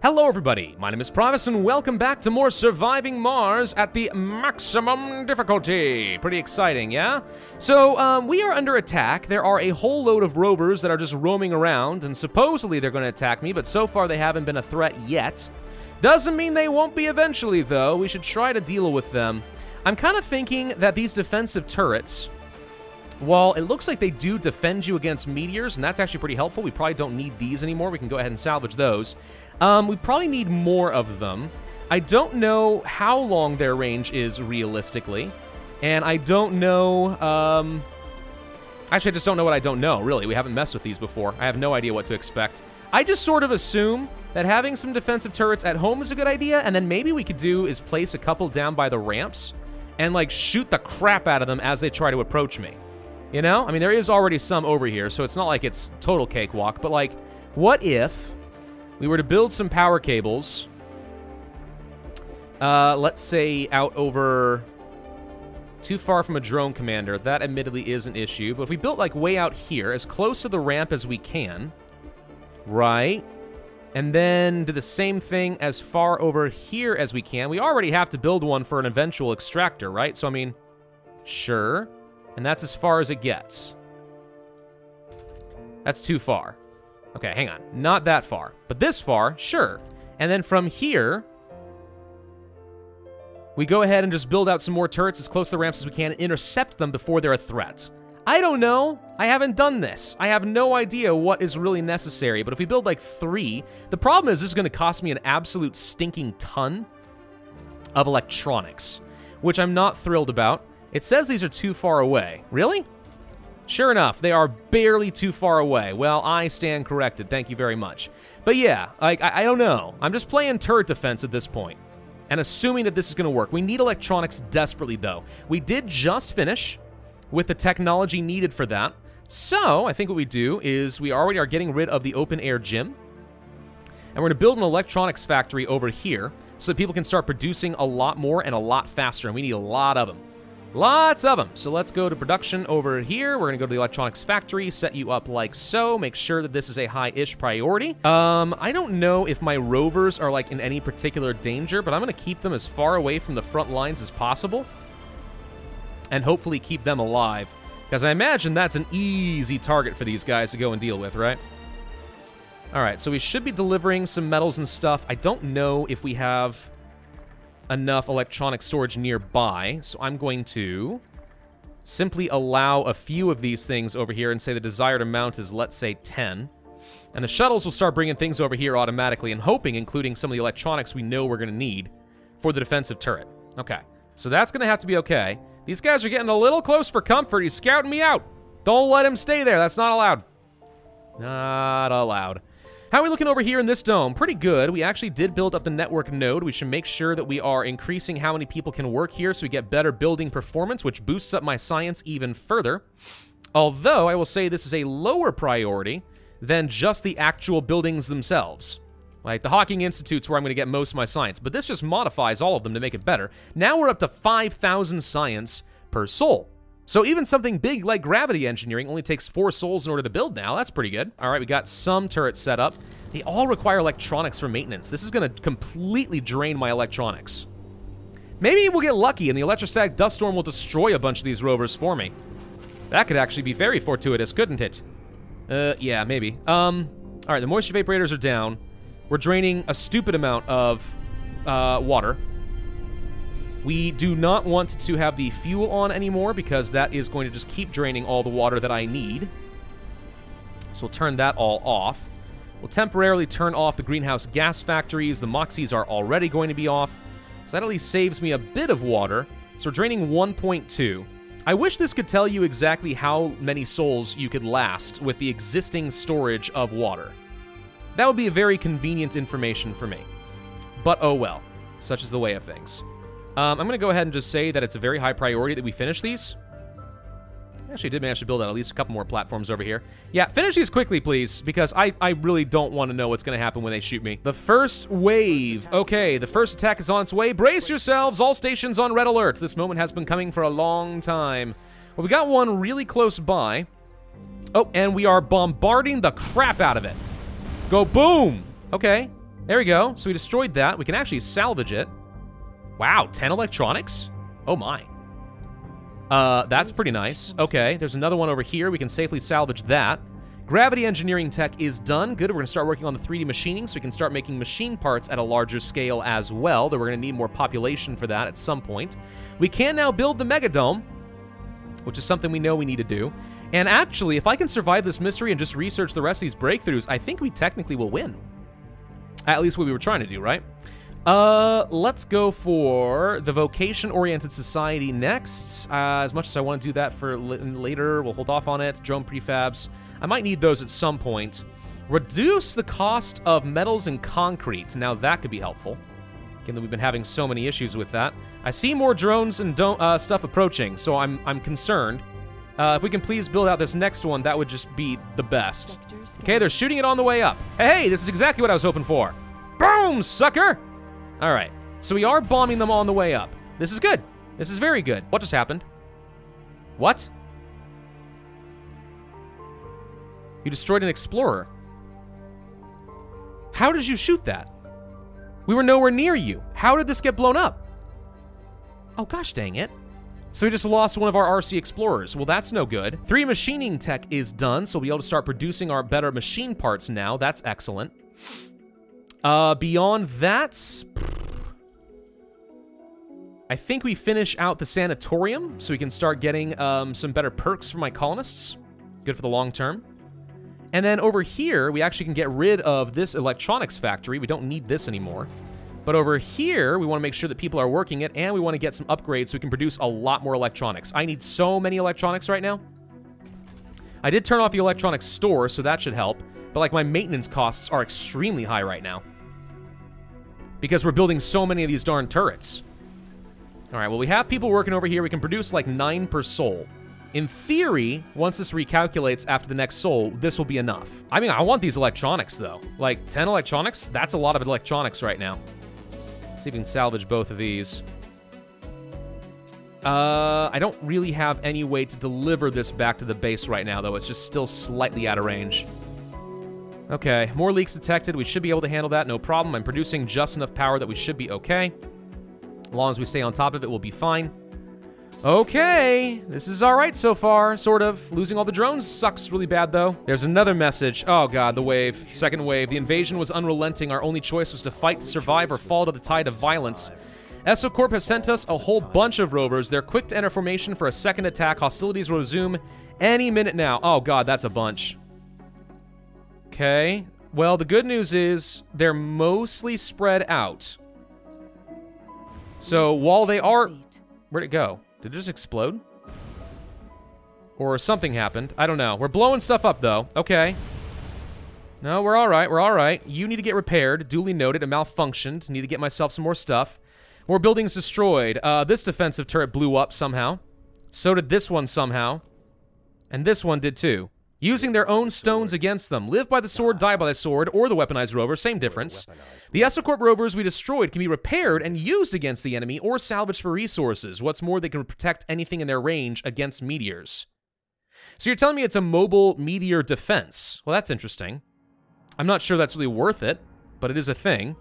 Hello everybody, my name is Pravus and welcome back to more Surviving Mars at the maximum difficulty. Pretty exciting, yeah? So, we are under attack. There are a whole load of rovers that are just roaming around, and supposedly they're going to attack me, but so far they haven't been a threat yet. Doesn't mean they won't be eventually, though. We should try to deal with them. I'm kind of thinking that these defensive turrets, while it looks like they do defend you against meteors, and that's actually pretty helpful, we probably don't need these anymore. We can go ahead and salvage those. We probably need more of them. I don't know how long their range is realistically, and I don't know, actually I just don't know what I don't know, really. We haven't messed with these before. I have no idea what to expect. I just sort of assume that having some defensive turrets at home is a good idea, and then maybe we could do is place a couple down by the ramps and, like, shoot the crap out of them as they try to approach me. You know? I mean, there is already some over here, so it's not like it's total cakewalk, but, like, what if we were to build some power cables, let's say out over too far from a drone commander. That admittedly is an issue, but if we built like way out here, as close to the ramp as we can, right? And then do the same thing as far over here as we can. We already have to build one for an eventual extractor, right? So, I mean, sure. And that's as far as it gets. That's too far. Okay, hang on. Not that far. But this far, sure. And then from here, we go ahead and just build out some more turrets as close to the ramps as we can and intercept them before they're a threat. I don't know. I haven't done this. I have no idea what is really necessary. But if we build like 3, the problem is this is going to cost me an absolute stinking ton of electronics, which I'm not thrilled about. It says these are too far away. Really? Sure enough, they are barely too far away. Well, I stand corrected. Thank you very much. But yeah, like, I don't know. I'm just playing turret defense at this point and assuming that this is going to work. We need electronics desperately, though. We did just finish with the technology needed for that. So I think what we do is we already are getting rid of the open-air gym, and we're going to build an electronics factory over here so that people can start producing a lot more and a lot faster, and we need a lot of them. Lots of them. So let's go to production over here. We're going to go to the electronics factory, set you up like so, make sure that this is a high-ish priority. I don't know if my rovers are like in any particular danger, but I'm going to keep them as far away from the front lines as possible and hopefully keep them alive, because I imagine that's an easy target for these guys to go and deal with, right? All right, so we should be delivering some metals and stuff. I don't know if we have enough electronic storage nearby, so I'm going to simply allow a few of these things over here and say the desired amount is, let's say, 10. And the shuttles will start bringing things over here automatically and hoping, including some of the electronics we know we're going to need for the defensive turret. Okay, so that's going to have to be okay. These guys are getting a little close for comfort. He's scouting me out. Don't let him stay there. That's not allowed. Not allowed. How are we looking over here in this dome? Pretty good. We actually did build up the network node. We should make sure that we are increasing how many people can work here so we get better building performance, which boosts up my science even further. Although, I will say this is a lower priority than just the actual buildings themselves. Like the Hawking Institute's where I'm going to get most of my science, but this just modifies all of them to make it better. Now we're up to 5,000 science per soul. So even something big like gravity engineering only takes 4 souls in order to build now. That's pretty good. All right, we got some turrets set up. They all require electronics for maintenance. This is going to completely drain my electronics. Maybe we'll get lucky and the electrostatic dust storm will destroy a bunch of these rovers for me. That could actually be very fortuitous, couldn't it? Yeah, maybe. All right, the moisture vaporators are down. We're draining a stupid amount of water. We do not want to have the fuel on anymore because that is going to just keep draining all the water that I need. So we'll turn that all off. We'll temporarily turn off the greenhouse gas factories. The Moxies are already going to be off. So that at least saves me a bit of water. So we're draining 1.2. I wish this could tell you exactly how many souls you could last with the existing storage of water. That would be a very convenient information for me. But oh well. Such is the way of things. I'm going to go ahead and just say that it's a very high priority that we finish these. I actually did manage to build out at least a couple more platforms over here. Yeah, finish these quickly, please, because I really don't want to know what's going to happen when they shoot me. The first wave. Okay, the first attack is on its way. Brace yourselves, all stations on red alert. This moment has been coming for a long time. Well, we got one really close by. Oh, and we are bombarding the crap out of it. Go boom! Okay. There we go. So we destroyed that. We can actually salvage it. Wow, 10 electronics? Oh my. That's pretty nice. Okay, there's another one over here. We can safely salvage that. Gravity engineering tech is done. Good, we're going to start working on the 3D machining so we can start making machine parts at a larger scale as well, though we're going to need more population for that at some point. We can now build the Megadome, which is something we know we need to do. And actually, if I can survive this mystery and just research the rest of these breakthroughs, I think we technically will win. At least what we were trying to do, right? Let's go for the vocation-oriented society next. As much as I want to do that for later, we'll hold off on it. Drone prefabs. I might need those at some point. Reduce the cost of metals and concrete. Now that could be helpful, given that we've been having so many issues with that. I see more drones and stuff approaching, so I'm concerned. If we can please build out this next one, that would just be the best. Okay, they're shooting it on the way up. Hey, this is exactly what I was hoping for. Boom, sucker! All right, so we are bombing them on the way up. This is good. This is very good. What just happened? What? You destroyed an explorer. How did you shoot that? We were nowhere near you. How did this get blown up? Oh, gosh dang it. So we just lost one of our RC explorers. Well, that's no good. 3 machining tech is done, so we'll be able to start producing our better machine parts now. That's excellent. Beyond that, I think we finish out the sanatorium so we can start getting some better perks for my colonists. Good for the long term. And then over here, we actually can get rid of this electronics factory. We don't need this anymore. But over here, we want to make sure that people are working it, and we want to get some upgrades so we can produce a lot more electronics. I need so many electronics right now. I did turn off the electronics store, so that should help. But, like, my maintenance costs are extremely high right now, because we're building so many of these darn turrets. All right, well, we have people working over here. We can produce, like, 9 per soul. In theory, once this recalculates after the next soul, this will be enough. I mean, I want these electronics, though. Like, 10 electronics? That's a lot of electronics right now. Let's see if we can salvage both of these. I don't really have any way to deliver this back to the base right now, though. It's just still slightly out of range. Okay, more leaks detected. We should be able to handle that, no problem. I'm producing just enough power that we should be okay. As long as we stay on top of it, we'll be fine. Okay, this is all right so far, sort of. Losing all the drones sucks really bad, though. There's another message. Oh, God, the wave. Second wave. The invasion was unrelenting. Our only choice was to fight to survive or fall to the tide of violence. Esocorp has sent us a whole bunch of rovers. They're quick to enter formation for a second attack. Hostilities will resume any minute now. Oh, God, that's a bunch. Okay. Well, the good news is they're mostly spread out. So while they are... Where'd it go? Did it just explode? Or something happened. I don't know. We're blowing stuff up, though. Okay. No, we're all right. We're all right. You need to get repaired. Duly noted. It malfunctioned. Need to get myself some more stuff. More buildings destroyed. This defensive turret blew up somehow. So did this one somehow. And this one did, too. Using their own stones against them. Live by the sword, die by the sword, or the weaponized rover. Same difference. The Esocorp rovers we destroyed can be repaired and used against the enemy or salvaged for resources. What's more, they can protect anything in their range against meteors. So you're telling me it's a mobile meteor defense. Well, that's interesting. I'm not sure that's really worth it, but it is a thing.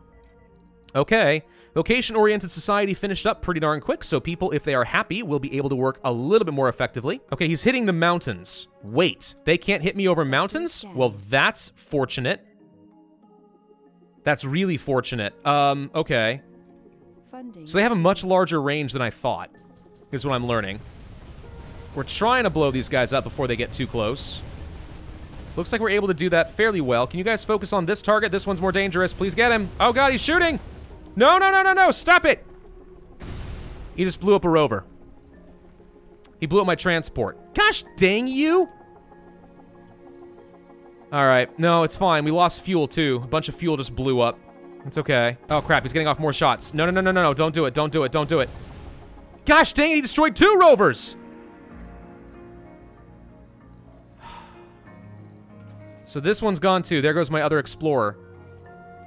Okay. Vocation-oriented society finished up pretty darn quick, so people, if they are happy, will be able to work a little bit more effectively. Okay, he's hitting the mountains. Wait, they can't hit me over mountains? Well, that's fortunate. That's really fortunate. Okay. So they have a much larger range than I thought, is what I'm learning. We're trying to blow these guys up before they get too close. Looks like we're able to do that fairly well. Can you guys focus on this target? This one's more dangerous. Please get him. Oh, God, he's shooting. No, no, no, no, no. Stop it. He just blew up a rover. He blew up my transport. Gosh dang you. All right. No, it's fine. We lost fuel, too. A bunch of fuel just blew up. It's okay. Oh, crap. He's getting off more shots. No, no, no, no, no, no. Don't do it. Don't do it. Don't do it. Gosh dang it. He destroyed 2 rovers. So this one's gone, too. There goes my other explorer.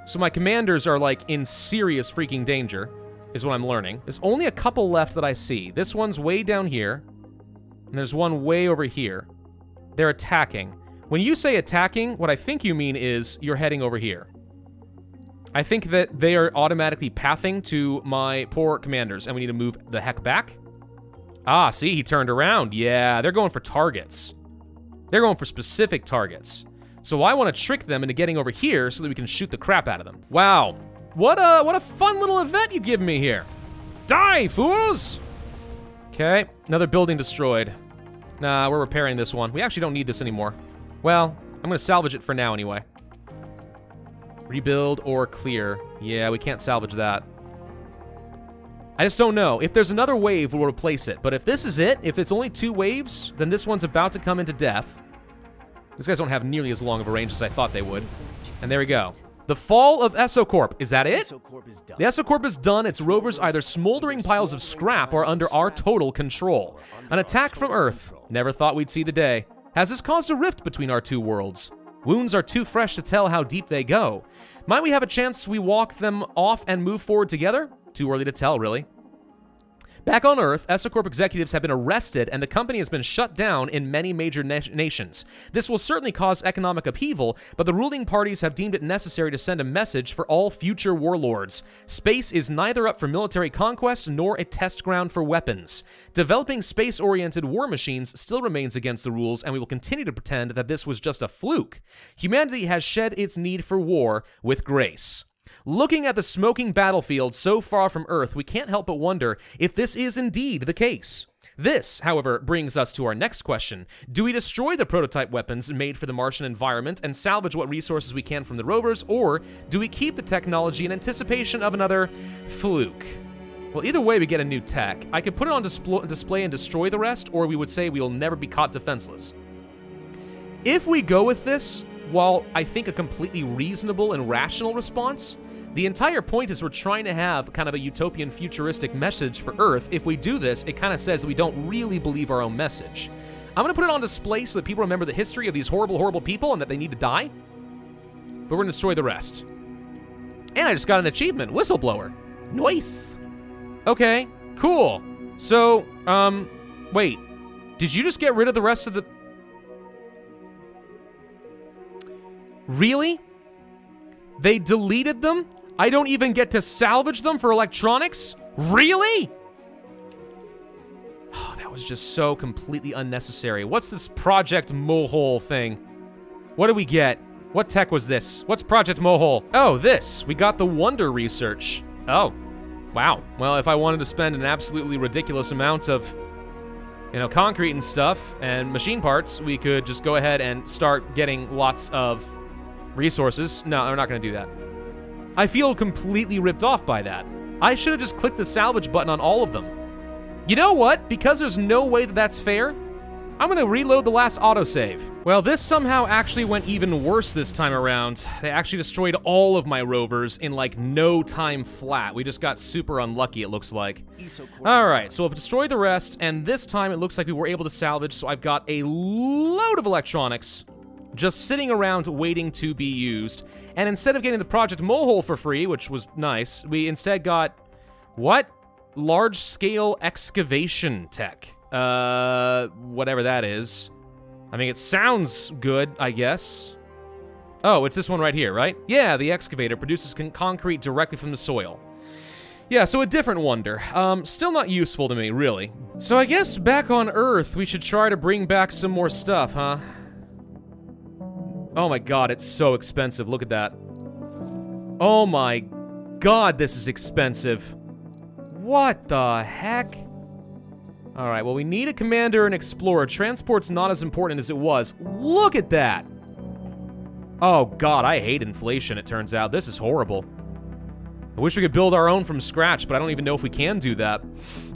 So my commanders are, like, in serious freaking danger, is what I'm learning. There's only a couple left that I see. This one's way down here, and there's one way over here. They're attacking. When you say attacking, what I think you mean is you're heading over here. I think that they are automatically pathing to my poor commanders, and we need to move the heck back. Ah, see, he turned around. Yeah, they're going for targets. They're going for specific targets. So I want to trick them into getting over here so that we can shoot the crap out of them. Wow. What a fun little event you've given me here. Die, fools! Okay, another building destroyed. Nah, we're repairing this one. We actually don't need this anymore. Well, I'm going to salvage it for now anyway. Rebuild or clear. Yeah, we can't salvage that. I just don't know. If there's another wave, we'll replace it. But if this is it, if it's only 2 waves, then this one's about to come into death. These guys don't have nearly as long of a range as I thought they would. And there we go. The fall of Esocorp. Is that it? The Esocorp is done. Its rovers either smoldering piles of scrap or under our total control. An attack from Earth. Never thought we'd see the day. Has this caused a rift between our 2 worlds? Wounds are too fresh to tell how deep they go. Might we have a chance we walk them off and move forward together? Too early to tell, really. Back on Earth, Esocorp executives have been arrested and the company has been shut down in many major nations. This will certainly cause economic upheaval, but the ruling parties have deemed it necessary to send a message for all future warlords. Space is neither up for military conquest nor a test ground for weapons. Developing space-oriented war machines still remains against the rules, and we will continue to pretend that this was just a fluke. Humanity has shed its need for war with grace. Looking at the smoking battlefield so far from Earth, we can't help but wonder if this is indeed the case. This, however, brings us to our next question. Do we destroy the prototype weapons made for the Martian environment and salvage what resources we can from the rovers, or do we keep the technology in anticipation of another fluke? Well, either way, we get a new tech. I could put it on display and destroy the rest, or we would say we will never be caught defenseless. If we go with this, while I think a completely reasonable and rational response, the entire point is we're trying to have kind of a utopian futuristic message for Earth. If we do this, it kind of says that we don't really believe our own message. I'm going to put it on display so that people remember the history of these horrible, horrible people and that they need to die. But we're going to destroy the rest. And I just got an achievement. Whistleblower. Nice. Okay, cool. So, wait. Did you just get rid of the rest of the... Really? They deleted them? I don't even get to salvage them for electronics? Really? Oh, that was just so completely unnecessary. What's this Project Mohole thing? What do we get? What tech was this? What's Project Mohole? Oh, this. We got the Wonder Research. Oh, wow. Well, if I wanted to spend an absolutely ridiculous amount of, you know, concrete and stuff and machine parts, we could just go ahead and start getting lots of resources. No, we're not going to do that. I feel completely ripped off by that. I should have just clicked the salvage button on all of them. You know what? Because there's no way that that's fair, I'm going to reload the last autosave. Well, this somehow actually went even worse this time around. They actually destroyed all of my rovers in like no time flat. We just got super unlucky, it looks like. Alright, so we'll destroy the rest, and this time it looks like we were able to salvage, so I've got a load of electronics just sitting around waiting to be used. And instead of getting the Project Mohole for free, which was nice, we instead got, what? Large-scale excavation tech. Whatever that is. I mean, it sounds good, I guess. Oh, it's this one right here, right? Yeah, the excavator produces concrete directly from the soil. Yeah, so a different wonder. Still not useful to me, really. So I guess back on Earth, we should try to bring back some more stuff, huh? Oh my god, it's so expensive. Look at that. Oh my god, this is expensive. What the heck? Alright, well, we need a commander and explorer. Transport's not as important as it was. Look at that! Oh god, I hate inflation, it turns out. This is horrible. I wish we could build our own from scratch, but I don't even know if we can do that.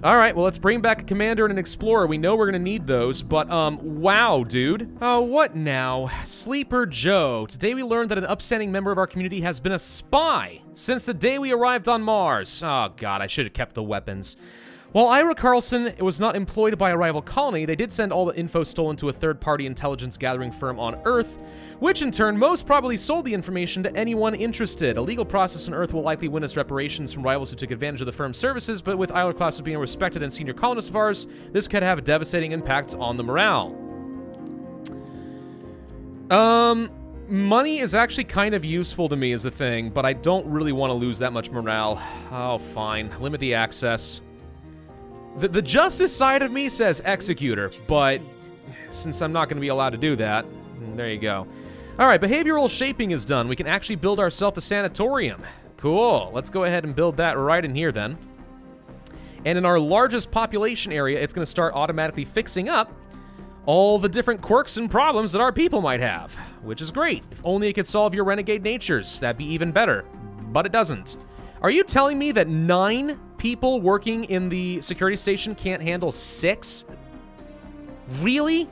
Alright, well, let's bring back a commander and an explorer. We know we're gonna need those, but, wow, dude. Oh, what now? Sleeper Joe. Today we learned that an upstanding member of our community has been a spy since the day we arrived on Mars. Oh, God, I should have kept the weapons. While Ira Carlson was not employed by a rival colony, they did send all the info stolen to a third-party intelligence gathering firm on Earth, which in turn most probably sold the information to anyone interested. A legal process on Earth will likely win us reparations from rivals who took advantage of the firm's services, but with Ira Carlson being a respected and senior colonist of ours, this could have a devastating impact on the morale. money is actually kind of useful to me as a thing, but I don't really want to lose that much morale. Oh, fine. Limit the access. The justice side of me says executor, but since I'm not going to be allowed to do that, there you go. All right, behavioral shaping is done. We can actually build ourselves a sanatorium. Cool. Let's go ahead and build that right in here then. And in our largest population area, it's going to start automatically fixing up all the different quirks and problems that our people might have, which is great. If only it could solve your renegade natures, that'd be even better, but it doesn't. Are you telling me that 9 people working in the security station can't handle 6? Really?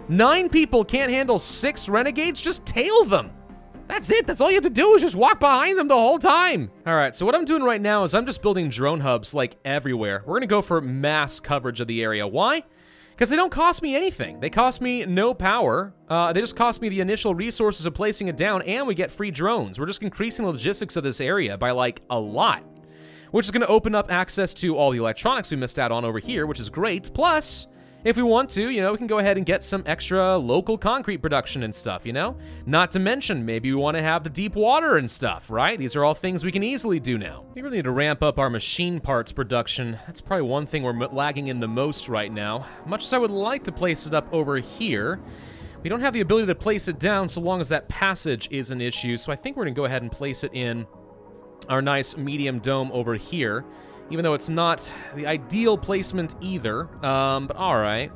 9 people can't handle 6 renegades? Just tail them. That's it. That's all you have to do is just walk behind them the whole time. All right, so what I'm doing right now is I'm just building drone hubs like everywhere. We're gonna go for mass coverage of the area. Why? Because they don't cost me anything. They cost me no power. They just cost me the initial resources of placing it down, and we get free drones. We're just increasing the logistics of this area by, like, a lot, which is going to open up access to all the electronics we missed out on over here, which is great. Plus, if we want to, you know, we can go ahead and get some extra local concrete production and stuff, you know? Not to mention, maybe we want to have the deep water and stuff, right? These are all things we can easily do now. We really need to ramp up our machine parts production. That's probably one thing we're lagging in the most right now. Much as I would like to place it up over here, we don't have the ability to place it down so long as that passage is an issue, so I think we're going to go ahead and place it in our nice medium dome over here. Even though it's not the ideal placement either, but all right.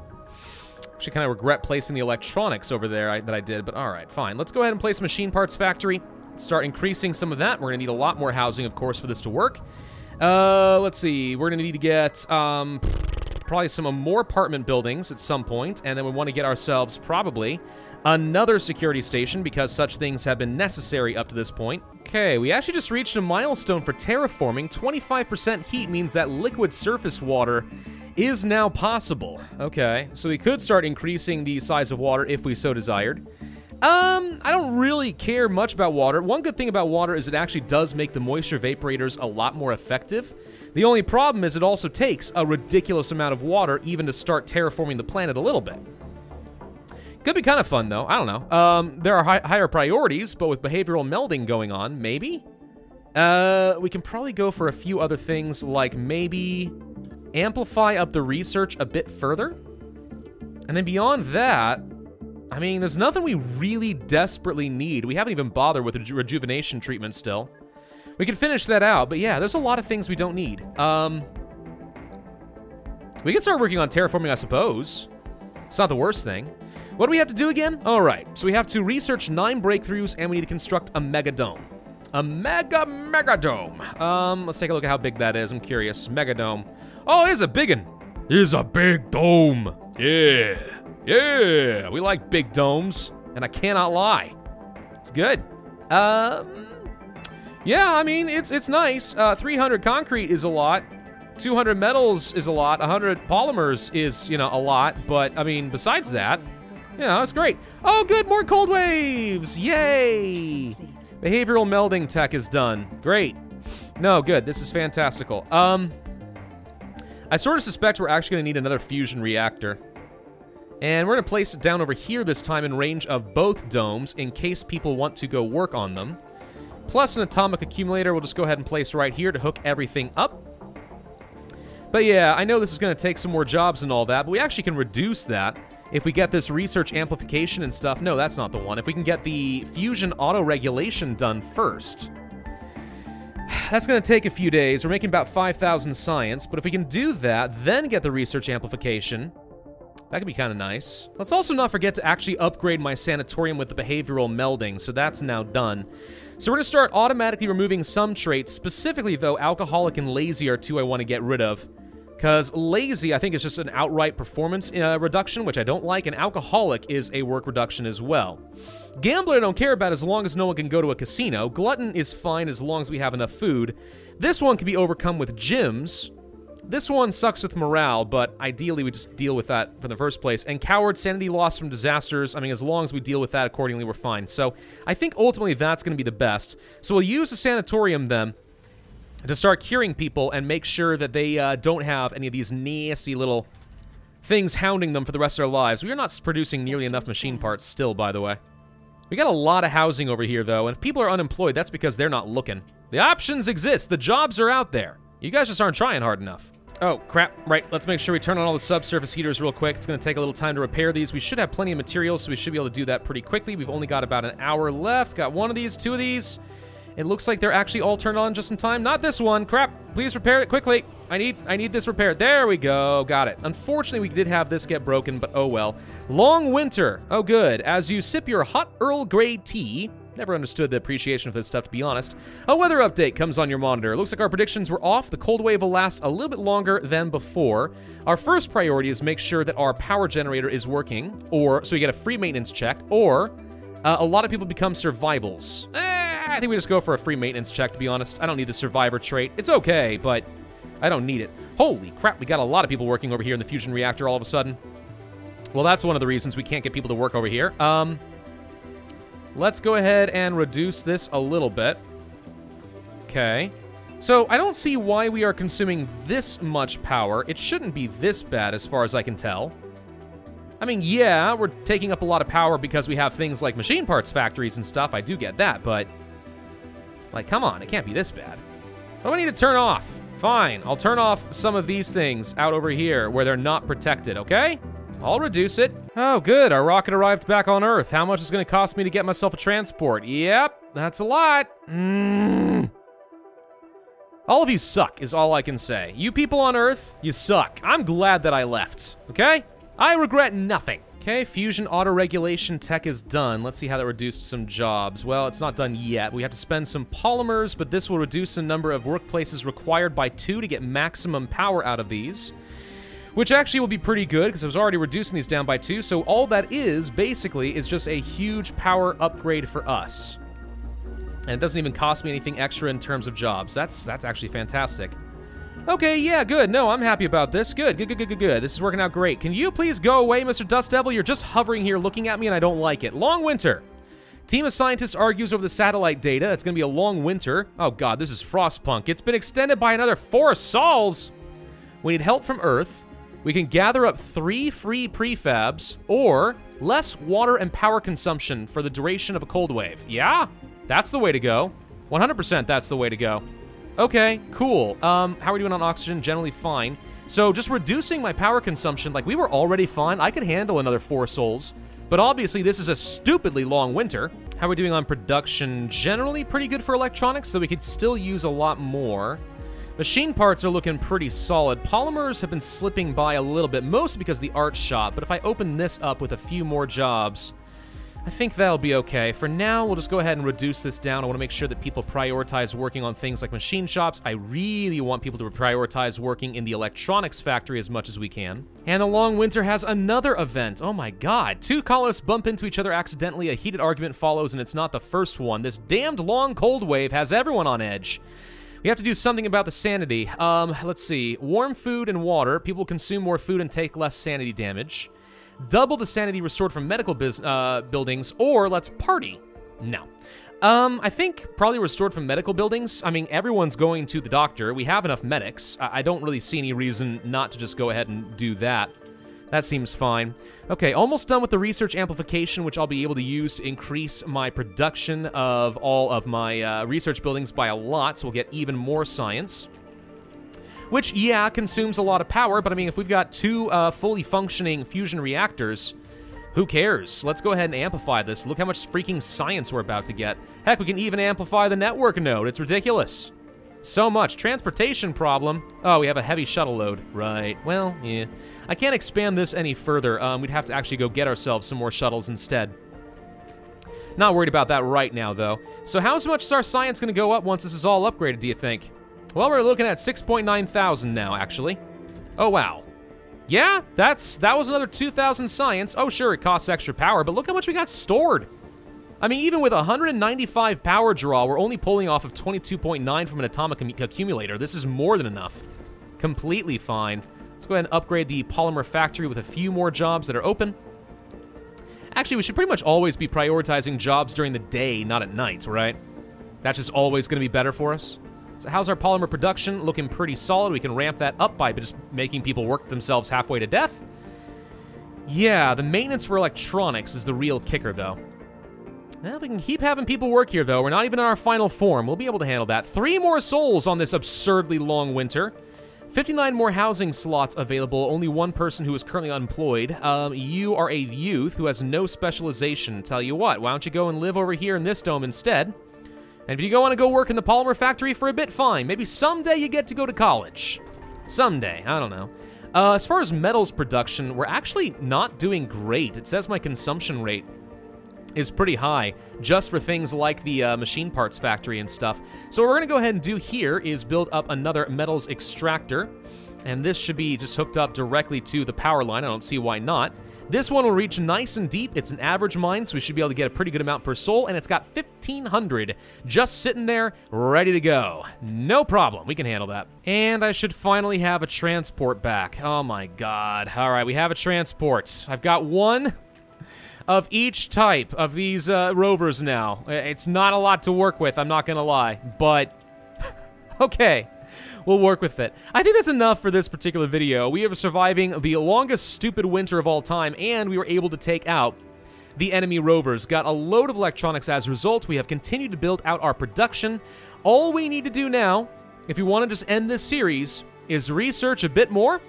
Actually, kind of regret placing the electronics over there that I did, but all right, fine. Let's go ahead and place a machine parts factory. Start increasing some of that. We're gonna need a lot more housing, of course, for this to work. Let's see. We're gonna need to get probably some more apartment buildings at some point, and then we want to get ourselves probably another security station because such things have been necessary up to this point. Okay, we actually just reached a milestone for terraforming. 25% heat means that liquid surface water is now possible. Okay, so we could start increasing the size of water if we so desired. I don't really care much about water. One good thing about water is it actually does make the moisture vaporators a lot more effective. The only problem is it also takes a ridiculous amount of water even to start terraforming the planet a little bit. Could be kind of fun, though. I don't know. There are higher priorities, but with behavioral melding going on, maybe? We can probably go for a few other things, like maybe amplify up the research a bit further. And then beyond that, I mean, there's nothing we really desperately need. We haven't even bothered with the rejuvenation treatment still. We can finish that out, but yeah, there's a lot of things we don't need. We can start working on terraforming, I suppose. It's not the worst thing. What do we have to do again? All right, so we have to research 9 breakthroughs, and we need to construct a Megadome. A Megadome. Let's take a look at how big that is. I'm curious. Megadome. Oh, it is a big one. It is a big dome. Yeah. Yeah. We like big domes, and I cannot lie. It's good. Yeah, I mean, it's nice. 300 concrete is a lot. 200 metals is a lot. 100 polymers is, you know, a lot. But, I mean, besides that, you know, it's great. Oh, good, more cold waves. Yay. Behavioral melding tech is done. Great. No, good. This is fantastical. I sort of suspect we're actually going to need another fusion reactor. And we're going to place it down over here this time in range of both domes in case people want to go work on them. Plus an atomic accumulator we'll just go ahead and place right here to hook everything up. But yeah, I know this is going to take some more jobs and all that, but we actually can reduce that if we get this research amplification and stuff. No, that's not the one. If we can get the fusion auto-regulation done first. That's going to take a few days. We're making about 5,000 science, but if we can do that, then get the research amplification, that could be kind of nice. Let's also not forget to actually upgrade my sanatorium with the behavioral melding, so that's now done. So we're going to start automatically removing some traits. Specifically, though, alcoholic and lazy are 2 I want to get rid of. Because lazy, I think, is just an outright performance reduction, which I don't like, and alcoholic is a work reduction as well. Gambler I don't care about as long as no one can go to a casino. Glutton is fine as long as we have enough food. This one can be overcome with gyms. This one sucks with morale, but ideally we just deal with that for the first place. And coward, sanity loss from disasters, I mean, as long as we deal with that accordingly, we're fine. So I think ultimately that's going to be the best. So we'll use the sanatorium then to start curing people and make sure that they don't have any of these nasty little things hounding them for the rest of their lives. We are not producing nearly enough machine parts still, by the way. We got a lot of housing over here, though, and if people are unemployed, that's because they're not looking. The options exist. The jobs are out there. You guys just aren't trying hard enough. Oh, crap. Right, let's make sure we turn on all the subsurface heaters real quick. It's going to take a little time to repair these. We should have plenty of materials, so we should be able to do that pretty quickly. We've only got about an hour left. Got one of these, two of these. It looks like they're actually all turned on just in time. Not this one. Crap. Please repair it quickly. I need this repaired. There we go. Got it. Unfortunately, we did have this get broken, but oh well. Long winter. Oh, good. As you sip your hot Earl Grey tea... Never understood the appreciation of this stuff, to be honest. A weather update comes on your monitor. Looks like our predictions were off. The cold wave will last a little bit longer than before. Our first priority is make sure that our power generator is working, or so we get a free maintenance check, or a lot of people become survivals. I think we just go for a free maintenance check, to be honest. I don't need the survivor trait. It's okay, but I don't need it. Holy crap, we got a lot of people working over here in the fusion reactor all of a sudden. Well, that's one of the reasons we can't get people to work over here. Let's go ahead and reduce this a little bit. Okay. So I don't see why we are consuming this much power. It shouldn't be this bad as far as I can tell. I mean, yeah, we're taking up a lot of power because we have things like machine parts factories and stuff. I do get that, but... like, come on, it can't be this bad. What do I need to turn off? Fine, I'll turn off some of these things out over here where they're not protected, okay? I'll reduce it. Oh, good. Our rocket arrived back on Earth. How much is it going to cost me to get myself a transport? Yep, that's a lot. All of you suck, is all I can say. You people on Earth, you suck. I'm glad that I left, okay? I regret nothing. Okay, fusion auto-regulation tech is done. Let's see how that reduced some jobs. Well, it's not done yet. We have to spend some polymers, but this will reduce the number of workplaces required by 2 to get maximum power out of these. Which actually will be pretty good, because I was already reducing these down by 2, so all that is, basically, is just a huge power upgrade for us. And it doesn't even cost me anything extra in terms of jobs. That's actually fantastic. Okay, yeah, good. No, I'm happy about this. Good. This is working out great. Can you please go away, Mr. Dust Devil? You're just hovering here looking at me, and I don't like it. Long winter. Team of scientists argues over the satellite data. It's going to be a long winter. Oh, God, this is Frostpunk. It's been extended by another 4 sols. We need help from Earth. We can gather up 3 free prefabs, or less water and power consumption for the duration of a cold wave. Yeah, that's the way to go. 100% that's the way to go. Okay, cool. How are we doing on oxygen? Generally fine. So just reducing my power consumption, like we were already fine. I could handle another 4 sols, but obviously this is a stupidly long winter. How are we doing on production? Generally pretty good for electronics, so we could still use a lot more. Machine parts are looking pretty solid. Polymers have been slipping by a little bit, mostly because of the art shop, but if I open this up with a few more jobs, I think that'll be okay. For now, we'll just go ahead and reduce this down. I want to make sure that people prioritize working on things like machine shops. I really want people to prioritize working in the electronics factory as much as we can. And the long winter has another event. Oh my God. 2 colonists bump into each other accidentally. A heated argument follows, and it's not the first one. This damned long cold wave has everyone on edge. We have to do something about the sanity. Let's see. Warm food and water. People consume more food and take less sanity damage. Double the sanity restored from medical buildings, or let's party. No. I think probably restored from medical buildings. I mean, everyone's going to the doctor. We have enough medics. I don't really see any reason not to just go ahead and do that. That seems fine. Okay, almost done with the research amplification, which I'll be able to use to increase my production of all of my research buildings by a lot, so we'll get even more science. Which, yeah, consumes a lot of power, but I mean, if we've got 2 fully functioning fusion reactors, who cares? Let's go ahead and amplify this. Look how much freaking science we're about to get. Heck, we can even amplify the network node. It's ridiculous. So much. Transportation problem. Oh, we have a heavy shuttle load. Right. Well, yeah. I can't expand this any further. We'd have to actually go get ourselves some more shuttles instead. Not worried about that right now, though. So how much is our science going to go up once this is all upgraded, do you think? Well, we're looking at 6.9 thousand now, actually. Oh, wow. Yeah, that was another 2,000 science. Oh, sure, it costs extra power, but look how much we got stored. I mean, even with 195 power draw, we're only pulling off of 22.9 from an atomic accumulator. This is more than enough. Completely fine. Let's go ahead and upgrade the polymer factory with a few more jobs that are open. Actually, we should pretty much always be prioritizing jobs during the day, not at night, right? That's just always going to be better for us. So how's our polymer production? Looking pretty solid. We can ramp that up by just making people work themselves halfway to death. Yeah, the maintenance for electronics is the real kicker, though. Well, if we can keep having people work here, though, we're not even in our final form. We'll be able to handle that. 3 more souls on this absurdly long winter. 59 more housing slots available. Only 1 person who is currently unemployed. You are a youth who has no specialization. Tell you what, why don't you go and live over here in this dome instead? And if you want to go work in the polymer factory for a bit, fine. Maybe someday you get to go to college. Someday, I don't know. As far as metals production, we're actually not doing great. It says my consumption rate is pretty high, just for things like the machine parts factory and stuff. So what we're going to go ahead and do here is build up another metals extractor, and this should be just hooked up directly to the power line. I don't see why not. This one will reach nice and deep. It's an average mine, so we should be able to get a pretty good amount per soul, and it's got 1,500 just sitting there, ready to go. No problem. We can handle that. And I should finally have a transport back. Oh my god. All right, we have a transport. I've got 1 of each type of these rovers now. It's not a lot to work with, I'm not gonna lie, but okay. We'll work with it. I think that's enough for this particular video. We are surviving the longest stupid winter of all time, and we were able to take out the enemy rovers. Got a load of electronics as a result. We have continued to build out our production. All we need to do now, if we want to just end this series, is research a bit more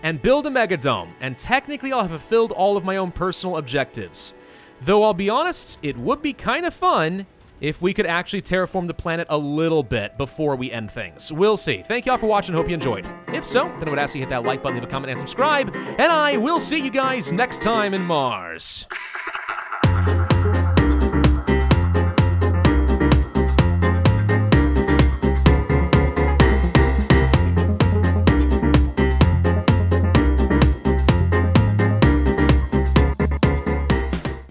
and build a Megadome. And technically, I'll have fulfilled all of my own personal objectives. Though I'll be honest, it would be kind of fun if we could actually terraform the planet a little bit before we end things. We'll see. Thank y'all for watching. Hope you enjoyed. If so, then I would ask you to hit that like button, leave a comment, and subscribe. And I will see you guys next time in Mars.